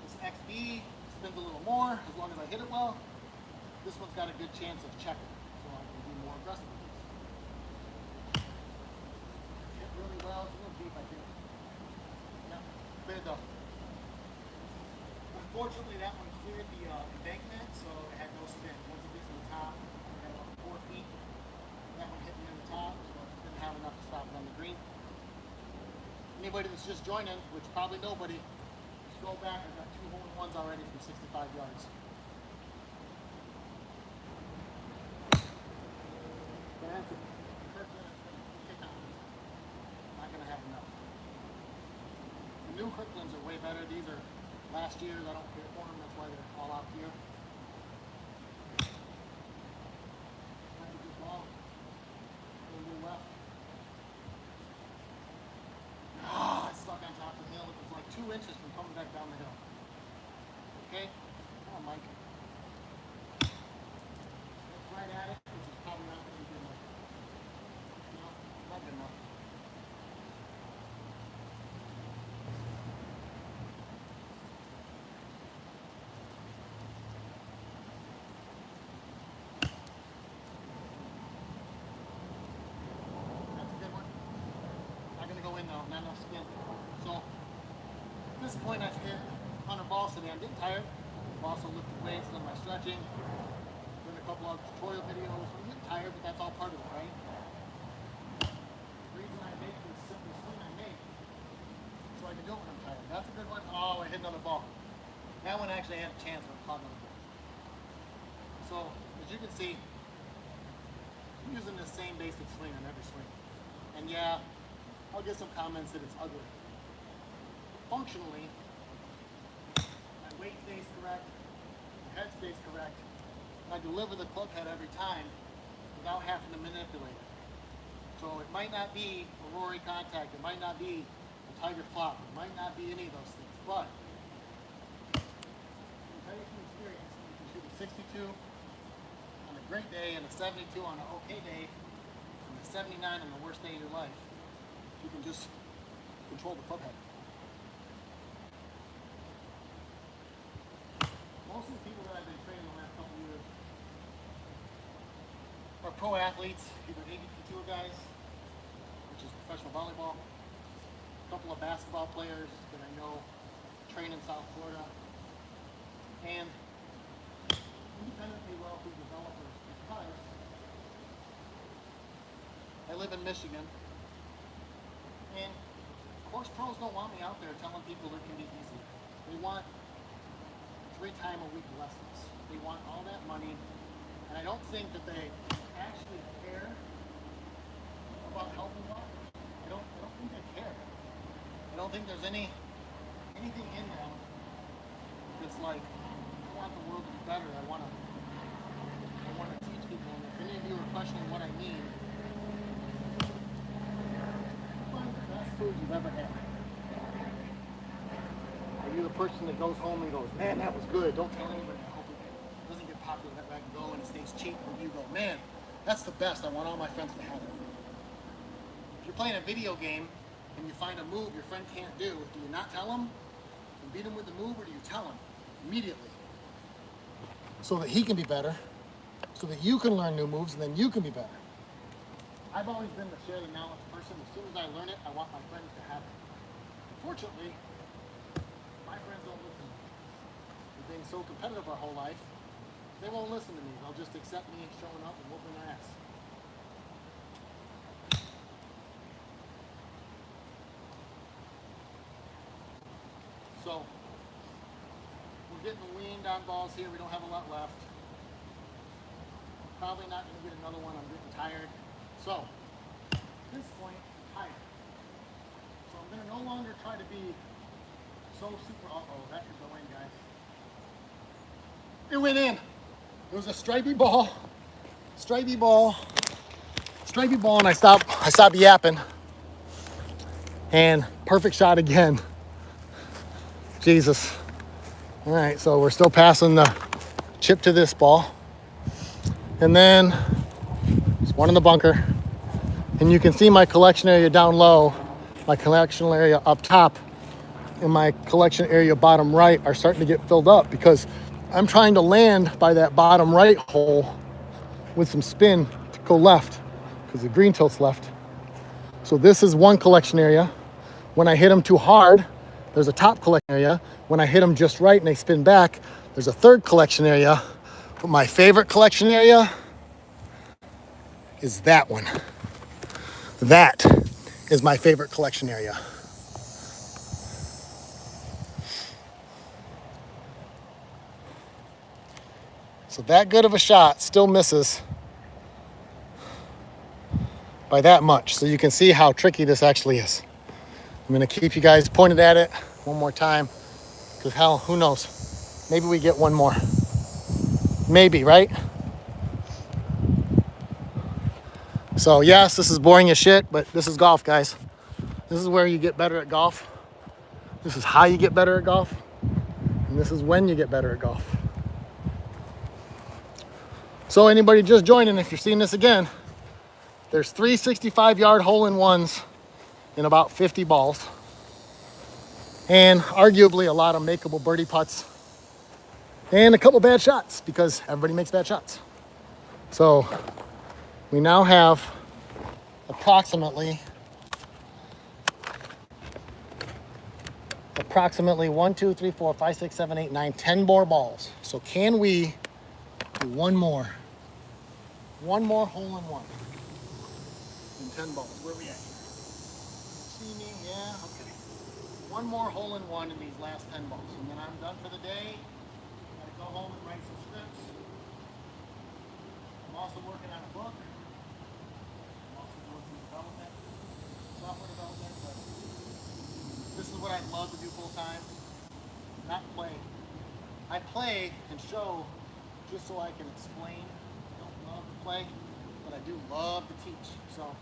Speaker 1: This XV spins a little more as long as I hit it well. This one's got a good chance of checking, so I can be more aggressive with this. Hit really well. It's a little deep, I think. Yeah, cleared though. Unfortunately, that one cleared the embankment, so it had no spin. Once it gets to the top, it had about 4 feet. That one hit me on the top, so it didn't have enough to stop it on the green. Anybody that's just joining, which probably nobody, just go back. I've got 2 hole-in-ones already from 65 yards. That's it. Not going to have enough. The new Kirklands are way better. These are last year's. I don't care for them. That's why they're all out here. That's a good ball. A little left. Ah, it's stuck on top of the hill. It was like 2 inches from coming back down the hill. Okay? Come on, Mike. Look right at it, which is probably not going to be good enough. No, not good enough. Not enough spin. So at this point I've hit 100 balls today. I'm getting tired. I've also lifted weights, done my stretching, done a couple of tutorial videos. I'm getting tired, but that's all part of it, right? The reason I make this simple swing I make so I can do it when I'm tired. That's a good one. Oh, I hit another ball. That one actually had a chance when I caught another ball. So as you can see, I'm using the same basic swing on every swing. And yeah, I'll get some comments that it's ugly. Functionally, my weight stays correct, my head stays correct, and I deliver the club head every time without having to manipulate it. So it might not be a Rory contact, it might not be a Tiger flop, it might not be any of those things, but I can tell you from experience, you can shoot a 62 on a great day and a 72 on an okay day, and a 79 on the worst day of your life. You can just control the club head. Most of the people that I've been training the last couple of years are pro athletes, either AVP Tour guys, which is professional volleyball, a couple of basketball players that I know train in South Florida, and independently wealthy developers, because I live in Michigan. And course pros don't want me out there telling people it can be easy. They want 3-time-a-week lessons. They want all that money, and I don't think that they actually care about helping others. I don't think they care. I don't think there's anything in them that's like, I want the world to be better. I want to teach people. And if any of you are questioning what I mean, food you've ever had. Are you the person that goes home and goes, man, that was good, don't tell anybody, I hope it doesn't get popular that way I can go and it stays cheap, and you go, man, that's the best, I want all my friends to have it. If you're playing a video game and you find a move your friend can't do you not tell him and beat him with the move, or do you tell him immediately? So that he can be better, so that you can learn new moves, and then you can be better. I've always been the share the knowledge person. As soon as I learn it, I want my friends to have it. Unfortunately, my friends don't listen to me. They've been so competitive our whole life, they won't listen to me. They'll just accept me showing up and whooping their ass. So, we're getting weaned on balls here. We don't have a lot left. Probably not going to get another one. I'm getting tired. So, at this point, tired. So I'm going to no longer try to be so super, uh-oh, that could go in, guys. It went in. It was a stripey ball, and I stopped yapping. And perfect shot again. Jesus. All right, so we're still passing the chip to this ball. And then there's one in the bunker. And you can see my collection area down low, my collection area up top, and my collection area bottom right are starting to get filled up because I'm trying to land by that bottom right hole with some spin to go left because the green tilt's left. So this is one collection area. When I hit them too hard, there's a top collection area. When I hit them just right and they spin back, there's a third collection area. But my favorite collection area is that one. That is my favorite collection area. So that good of a shot still misses by that much. So you can see how tricky this actually is. I'm gonna keep you guys pointed at it one more time because hell, who knows? Maybe we get one more. Maybe, right? So yes, this is boring as shit, but this is golf, guys. This is where you get better at golf. This is how you get better at golf. And this is when you get better at golf. So anybody just joining, if you're seeing this again, there's 3 65-yard hole-in-ones in about 50 balls. And arguably a lot of makeable birdie putts. And a couple bad shots because everybody makes bad shots. So we now have approximately 1, 2, 3, 4, 5, 6, 7, 8, 9, 10 more balls. So can we do one more hole-in-one in 10 balls? Where are we at? See me? Yeah, okay. One more hole-in-one in these last 10 balls, and then I'm done for the day. I gotta go home and write some scripts. I'm also working on a book. I'm also doing some development, software development, but this is what I'd love to do full time, not play. I play and show just so I can explain. I don't love to play, but I do love to teach. So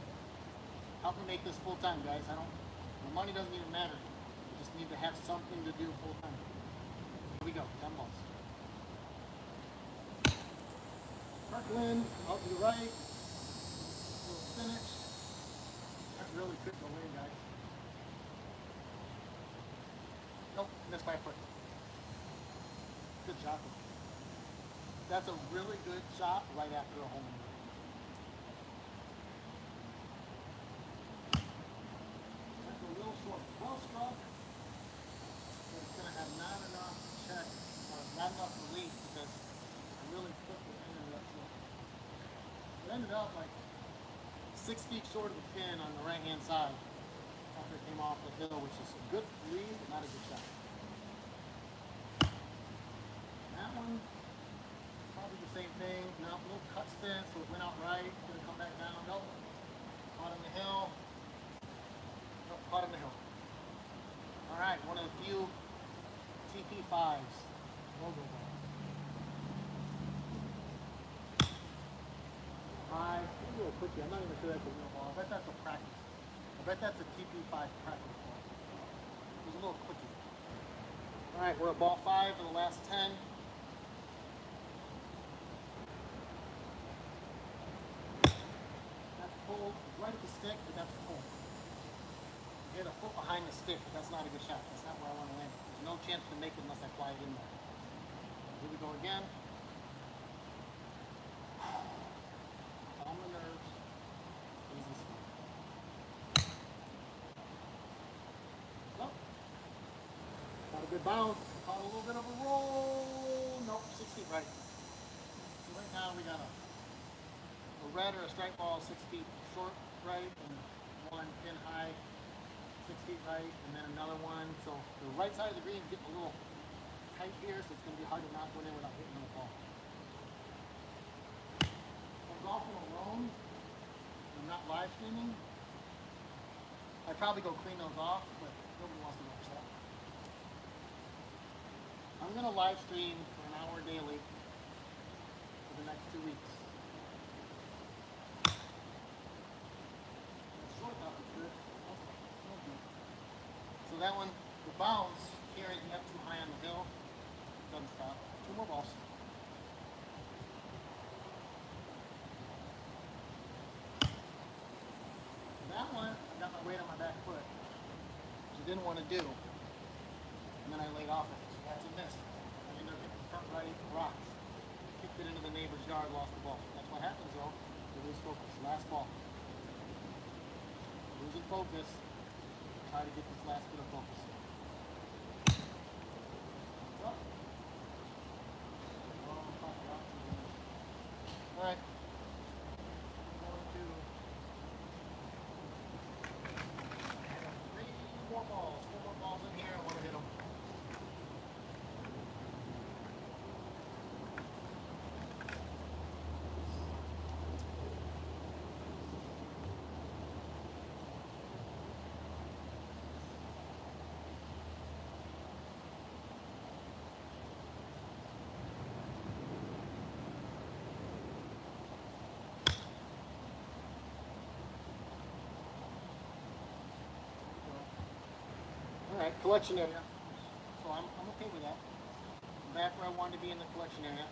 Speaker 1: help me make this full time, guys. The money doesn't even matter. I just need to have something to do full time. Here we go, 10 balls. Parkland, out to the right. Little finish. That really could go in, guys. Nope, missed by a foot. Good shot. That's a really good shot right after a home run. That's a little short. Well struck, but it's going to have not enough check, or not enough release because I really put the end of that short. It ended up like 6 feet short of the pin on the right-hand side after it came off the hill, which is a good read, but not a good shot. That one, probably the same thing. Now, a little cut spin, so it went out right. Gonna come back down. Nope. Caught on the hill. Nope, caught on the hill. All right, one of the few TP5s. Logo ball. 5. Maybe a little quickie. I'm not even sure that's a real ball. I bet that's a practice. I bet that's a TP5 practice ball. It was a little quickie. All right, we're at ball 5 of the last 10. Pulled right at the stick, but that's pulled. You hit a foot behind the stick, but that's not a good shot. That's not where I want to land. There's no chance to make it unless I fly it in there. Here we go again. Calm the nerves. Easy swing. Nope. Got a good bounce. Caught a little bit of a roll. Nope, 6 feet right. So right now we got a red or a strike ball 6 feet short right, and one pin high 6 feet right, and then another one. So the right side of the green is getting a little tight here, so it's going to be hard to knock one in without hitting the ball. I'm golfing alone. I'm not live streaming. I'd probably go clean those off, but nobody wants to watch that. I'm going to live stream for an hour daily for the next 2 weeks. that one, the bounce carries me up too high on the hill. Doesn't stop. 2 more balls. That one, I got my weight on my back foot, which I didn't want to do. And then I laid off it. So that's a miss. I ended up hitting the front right rocks. Kicked it into the neighbor's yard, lost the ball. That's what happens though. You lose focus. Last ball. Losing focus. Try to get this last bit of focus. Alright. Four more balls in here. I want to hit them. Alright, collection area. So I'm okay with that. I'm back where I wanted to be in the collection area.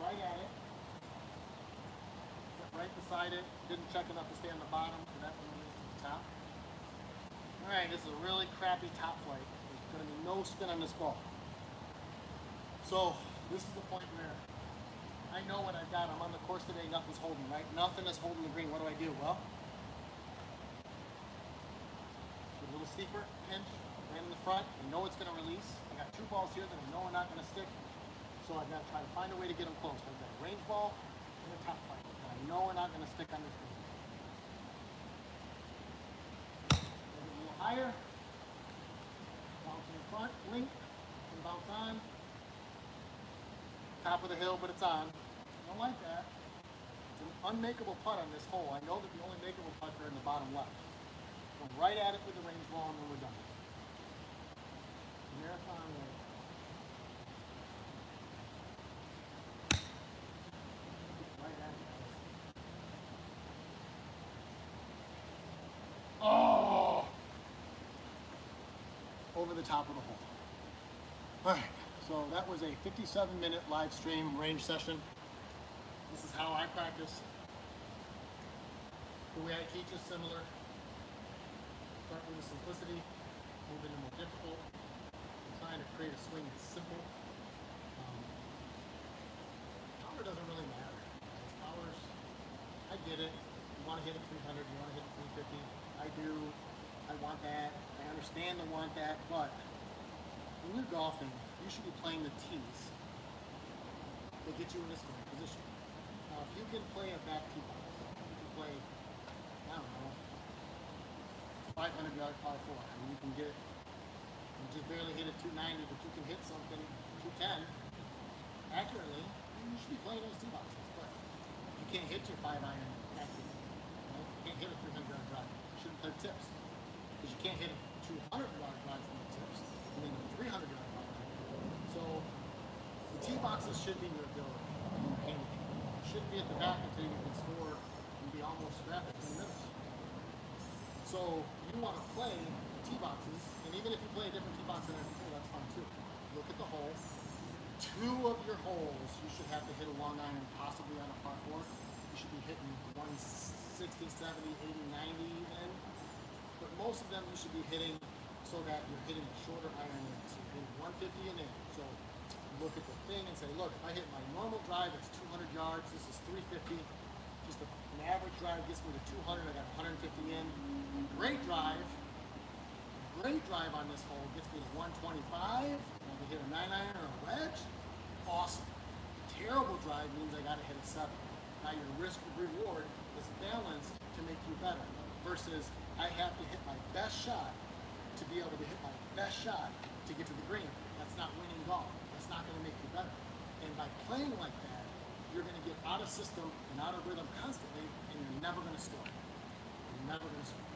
Speaker 1: Right at it. Right beside it. Didn't check enough to stay on the bottom, so that one moves to the top. Alright, this is a really crappy top flight. There's going to be no spin on this ball. So this is the point where I know what I've got. I'm on the course today. Nothing's holding, right? Nothing is holding the green. What do I do? Well, a little steeper, pinch, land in the front. I know it's going to release. I got 2 balls here that I know are not going to stick. So I've got to try to find a way to get them close. I've got a range ball and a top flight that I know are not going to stick on this green. A little higher. Bounce in the front, link, and bounce on. Top of the hill, but it's on. I don't like that. It's an unmakeable putt on this hole. I know that the only makeable putts are in the bottom left. Go right at it with the range ball and then we're done. Marathon way. Right at it. Oh! Over the top of the hole. All right. So that was a 57-minute live stream range session. This is how I practice. The way I teach is similar. Start with the simplicity, move into more difficult. I'm trying to create a swing that's simple. Power doesn't really matter. Powers, I get it. You want to hit it 300, you want to hit it 350. I do. I want that. I understand the want that, but when you're golfing, you should be playing the tees that get you in this kind of position. Now, if you can play a back tee box, you can play, I don't know, 500-yard par 4, and you can get, you just barely hit it 290, but you can hit something 210 accurately, you should be playing those tee boxes. But you can't hit your 5-iron accurately. Right? You can't hit a 300-yard drive. You shouldn't play tips. Because you can't hit a 200-yard drive from the tips, and then a 300-yard drive. So the tee boxes should be your ability, your handicap. You shouldn't be at the back until you can score and be almost back at 20 minutes. So you want to play tee boxes, and even if you play a different tee box than every hole, that's fine too. Look at the hole. 2 of your holes you should have to hit a long iron, possibly on a par 4. You should be hitting 160, 70, 80, 90 even. But most of them you should be hitting so that you're hitting a shorter iron in. So you're hitting 150 and in. So look at the thing and say, look, if I hit my normal drive, it's 200 yards. This is 350. Just an average drive gets me to 200. I got 150 in. Great drive on this hole gets me to 125. I can hit a 9-iron or a wedge. Awesome. Terrible drive means I got to hit a 7. Now your risk reward is balanced to make you better. Versus I have to hit my best shot to be able to hit my best shot to get to the green. That's not winning golf. That's not going to make you better. And by playing like that, you're going to get out of system and out of rhythm constantly, and you're never going to score. You're never going to score.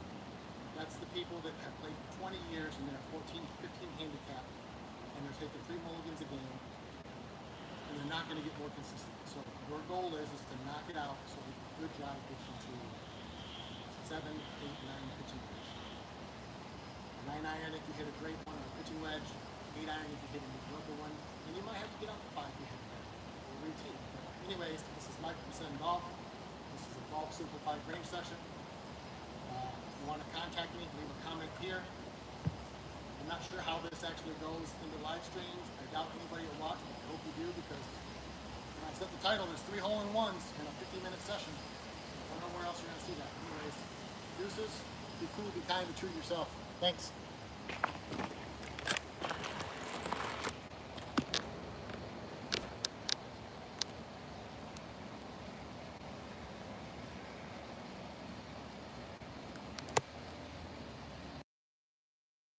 Speaker 1: That's the people that have played for 20 years and they're 14, 15 handicap, and they're taking 3 mulligans a game, and they're you're not going to get more consistent. So your goal is to knock it out so you do a good job pitching to 7, 8, 9 pitching wedge. 9 iron if you hit a great one on a pitching wedge, 8 iron if you hit a mediocre one, and you might have to get up to 5 if you hit a better routine. But anyways, this is Mike from Sun Golf. This is a Golf Simplified range session. If you want to contact me, leave a comment here. I'm not sure how this actually goes into live streams. I doubt anybody will watch, but I hope you do, because when I set the title, there's 3 hole-in-ones in a 50-minute session. I don't know where else you're going to see that. Anyways, deuces, be cool, be kind, be true to yourself. Thanks.